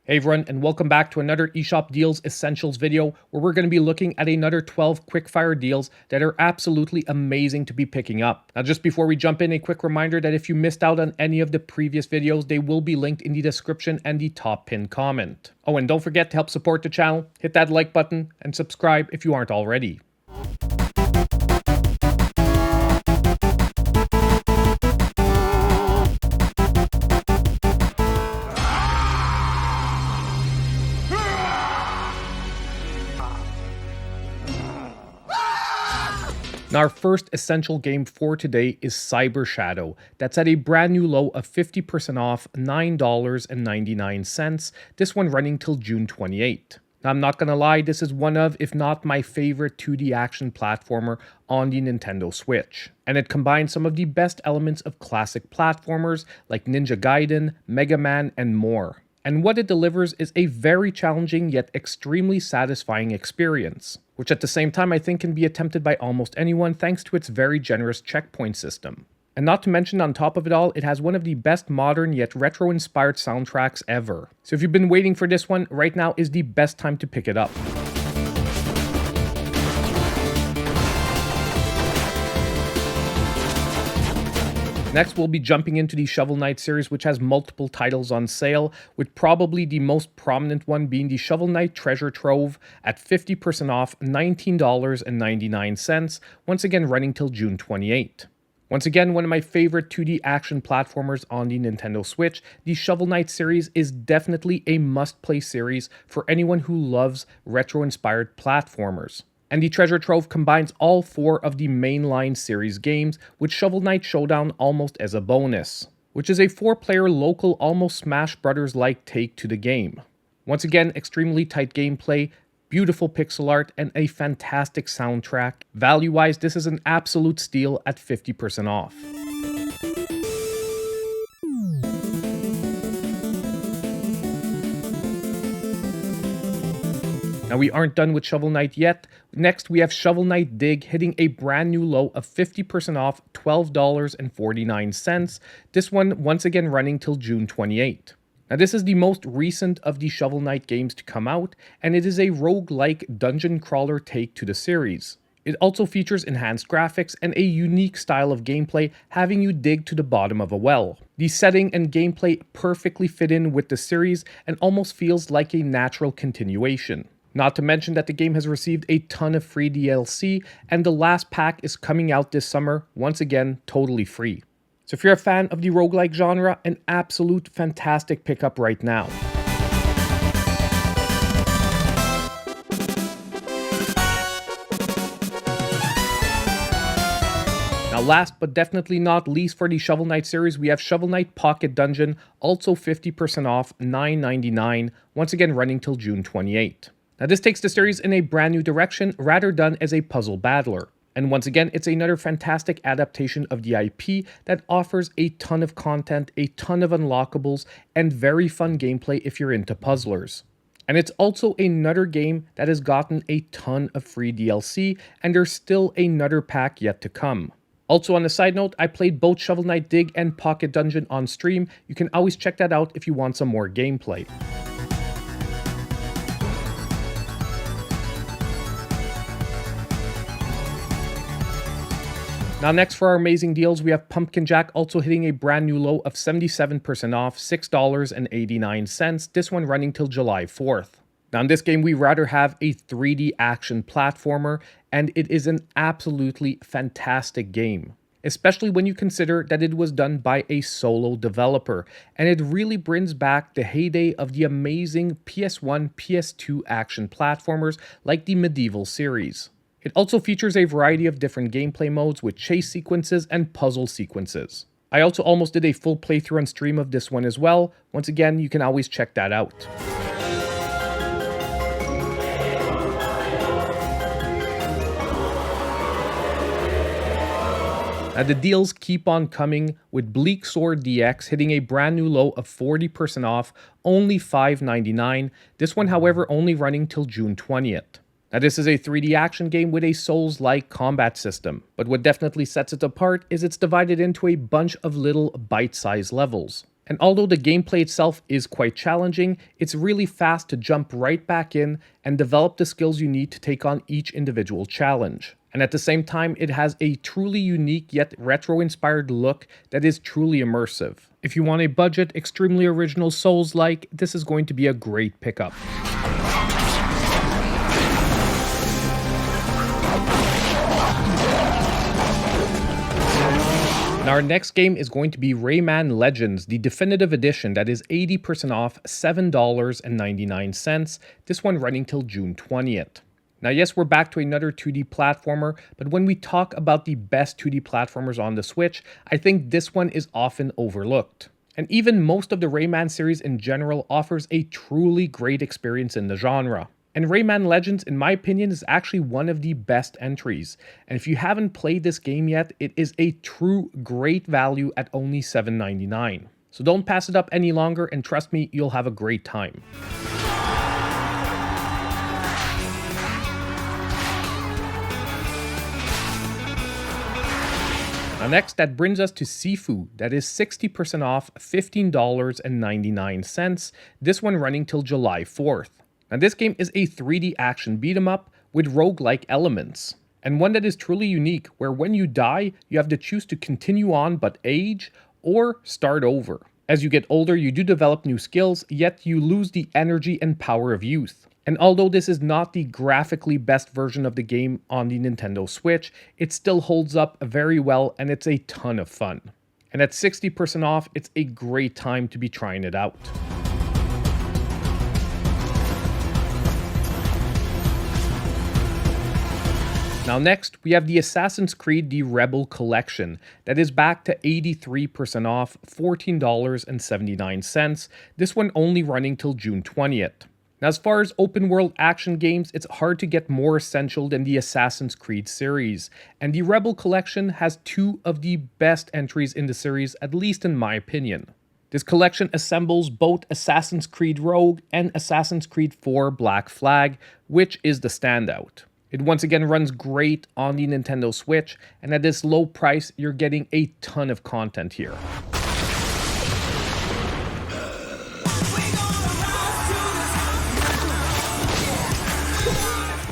Hey everyone, and welcome back to another eShop Deals Essentials video where we're going to be looking at another 12 quickfire deals that are absolutely amazing to be picking up. Now, just before we jump in, a quick reminder that if you missed out on any of the previous videos, they will be linked in the description and the top pinned comment. Oh, and don't forget to help support the channel, hit that like button, and subscribe if you aren't already. Now, our first essential game for today is Cyber Shadow. That's at a brand new low of 50% off, $9.99. This one running till June 28. Now, I'm not gonna lie, this is one of, if not my favorite 2D action platformer on the Nintendo Switch. And it combines some of the best elements of classic platformers like Ninja Gaiden, Mega Man, and more. And what it delivers is a very challenging yet extremely satisfying experience, which at the same time I think can be attempted by almost anyone thanks to its very generous checkpoint system. And not to mention, on top of it all, it has one of the best modern yet retro-inspired soundtracks ever. So if you've been waiting for this one, right now is the best time to pick it up. Next, we'll be jumping into the Shovel Knight series, which has multiple titles on sale, with probably the most prominent one being the Shovel Knight Treasure Trove at 50% off, $19.99, once again running till June 28. Once again, one of my favorite 2D action platformers on the Nintendo Switch, the Shovel Knight series is definitely a must-play series for anyone who loves retro-inspired platformers. And the Treasure Trove combines all four of the mainline series games, with Shovel Knight Showdown almost as a bonus, which is a 4-player local almost Smash Brothers-like take to the game. Once again, extremely tight gameplay, beautiful pixel art, and a fantastic soundtrack. Value-wise, this is an absolute steal at 50% off. Now, we aren't done with Shovel Knight yet. Next, we have Shovel Knight Dig hitting a brand new low of 50% off, $12.49. This one once again running till June 28. Now, this is the most recent of the Shovel Knight games to come out, and it is a roguelike dungeon crawler take to the series. It also features enhanced graphics and a unique style of gameplay, having you dig to the bottom of a well. The setting and gameplay perfectly fit in with the series and almost feels like a natural continuation. Not to mention that the game has received a ton of free DLC, and the last pack is coming out this summer, once again, totally free. So if you're a fan of the roguelike genre, an absolute fantastic pickup right now. Now, last but definitely not least for the Shovel Knight series, we have Shovel Knight Pocket Dungeon, also 50% off, $9.99, once again running till June 28. Now, this takes the series in a brand new direction, rather done as a puzzle battler. And once again, it's another fantastic adaptation of the IP that offers a ton of content, a ton of unlockables, and very fun gameplay if you're into puzzlers. And it's also another game that has gotten a ton of free DLC, and there's still another pack yet to come. Also, on a side note, I played both Shovel Knight Dig and Pocket Dungeon on stream. You can always check that out if you want some more gameplay. Now, next for our amazing deals, we have Pumpkin Jack also hitting a brand new low of 77% off, $6.89, this one running till July 4th. Now, in this game, we rather have a 3D action platformer, and it is an absolutely fantastic game, especially when you consider that it was done by a solo developer, and it really brings back the heyday of the amazing PS1, PS2 action platformers like the Medieval series. It also features a variety of different gameplay modes with chase sequences and puzzle sequences. I also almost did a full playthrough on stream of this one as well. Once again, you can always check that out. Now, the deals keep on coming, with Bleak Sword DX hitting a brand new low of 40% off, only $5.99. This one, however, only running till June 20th. Now, this is a 3D action game with a Souls-like combat system, but what definitely sets it apart is it's divided into a bunch of little bite-sized levels. And although the gameplay itself is quite challenging, it's really fast to jump right back in and develop the skills you need to take on each individual challenge. And at the same time, it has a truly unique yet retro-inspired look that is truly immersive. If you want a budget, extremely original Souls-like, this is going to be a great pickup. Now our next game is going to be Rayman Legends, the definitive edition that is 80% off, $7.99. This one running till June 20th. Now yes, we're back to another 2D platformer, but when we talk about the best 2D platformers on the Switch, I think this one is often overlooked. And even most of the Rayman series in general offers a truly great experience in the genre. And Rayman Legends, in my opinion, is actually one of the best entries. And if you haven't played this game yet, it is a true great value at only $7.99. So don't pass it up any longer, and trust me, you'll have a great time. Now next, that brings us to Sifu, that is 60% off, $15.99. This one running till July 4th. Now this game is a 3D action beat 'em up with roguelike elements, and one that is truly unique, where when you die, you have to choose to continue on but age, or start over. As you get older, you do develop new skills, yet you lose the energy and power of youth. And although this is not the graphically best version of the game on the Nintendo Switch, it still holds up very well, and it's a ton of fun. And at 60% off, it's a great time to be trying it out. Now next, we have the Assassin's Creed The Rebel Collection that is back to 83% off, $14.79. This one only running till June 20th. Now as far as open world action games, it's hard to get more essential than the Assassin's Creed series, and the Rebel Collection has two of the best entries in the series, at least in my opinion. This collection assembles both Assassin's Creed Rogue and Assassin's Creed 4 Black Flag, which is the standout. It once again runs great on the Nintendo Switch, and at this low price, you're getting a ton of content here.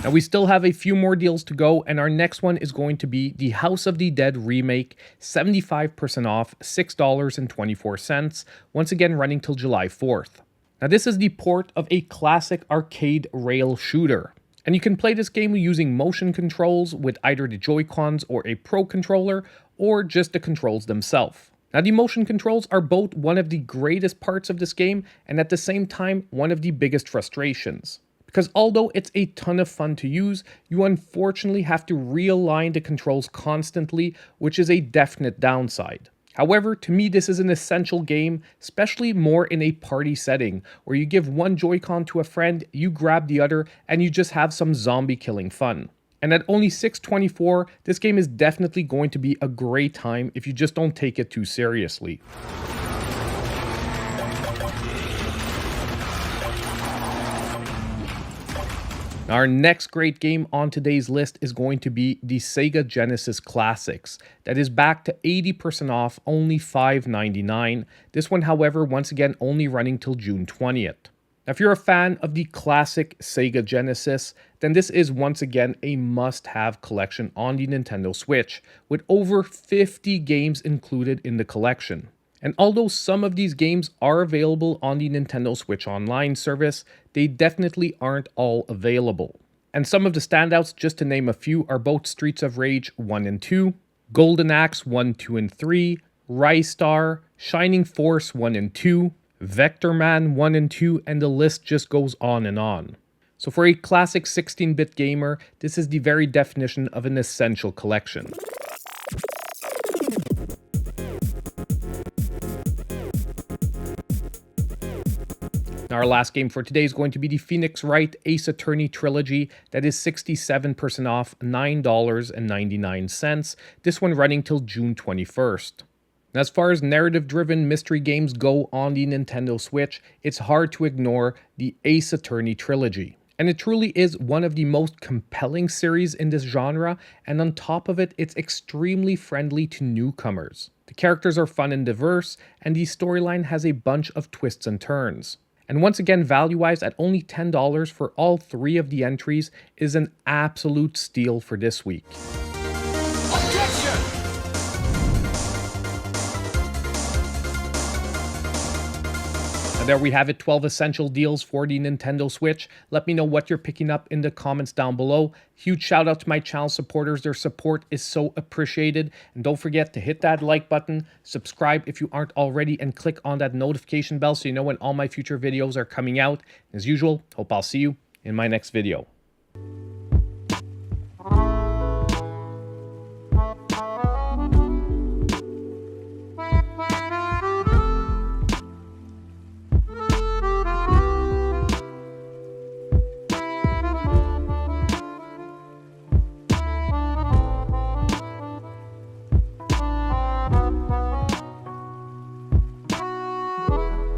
Now we still have a few more deals to go, and our next one is going to be the House of the Dead remake, 75% off, $6.24, once again running till July 4th. Now this is the port of a classic arcade rail shooter. And you can play this game using motion controls with either the Joy-Cons or a Pro controller, or just the controls themselves. Now the motion controls are both one of the greatest parts of this game, and at the same time, one of the biggest frustrations. Because although it's a ton of fun to use, you unfortunately have to realign the controls constantly, which is a definite downside. However, to me this is an essential game, especially more in a party setting, where you give one Joy-Con to a friend, you grab the other, and you just have some zombie killing fun. And at only $6.24, this game is definitely going to be a great time if you just don't take it too seriously. Our next great game on today's list is going to be the Sega Genesis Classics. That is back to 80% off, only $5.99. This one, however, once again, only running till June 20th. Now, if you're a fan of the classic Sega Genesis, then this is once again a must-have collection on the Nintendo Switch, with over 50 games included in the collection. And although some of these games are available on the Nintendo Switch Online service, they definitely aren't all available. And some of the standouts, just to name a few, are both Streets of Rage 1 and 2, Golden Axe 1, 2, and 3, Rise Star, Shining Force 1 and 2, Vector Man 1 and 2, and the list just goes on and on. So for a classic 16-bit gamer, this is the very definition of an essential collection. Our last game for today is going to be the Phoenix Wright Ace Attorney Trilogy. That is 67% off, $9.99. This one running till June 21st. And as far as narrative-driven mystery games go on the Nintendo Switch, it's hard to ignore the Ace Attorney Trilogy. And it truly is one of the most compelling series in this genre, and on top of it, it's extremely friendly to newcomers. The characters are fun and diverse, and the storyline has a bunch of twists and turns. And once again, value-wise, at only $10 for all 3 of the entries is an absolute steal for this week. Objection! And there we have it, 12 essential deals for the Nintendo Switch. Let me know what you're picking up in the comments down below. Huge shout out to my channel supporters. Their support is so appreciated. And don't forget to hit that like button, subscribe if you aren't already, and click on that notification bell so you know when all my future videos are coming out. As usual, hope I'll see you in my next video.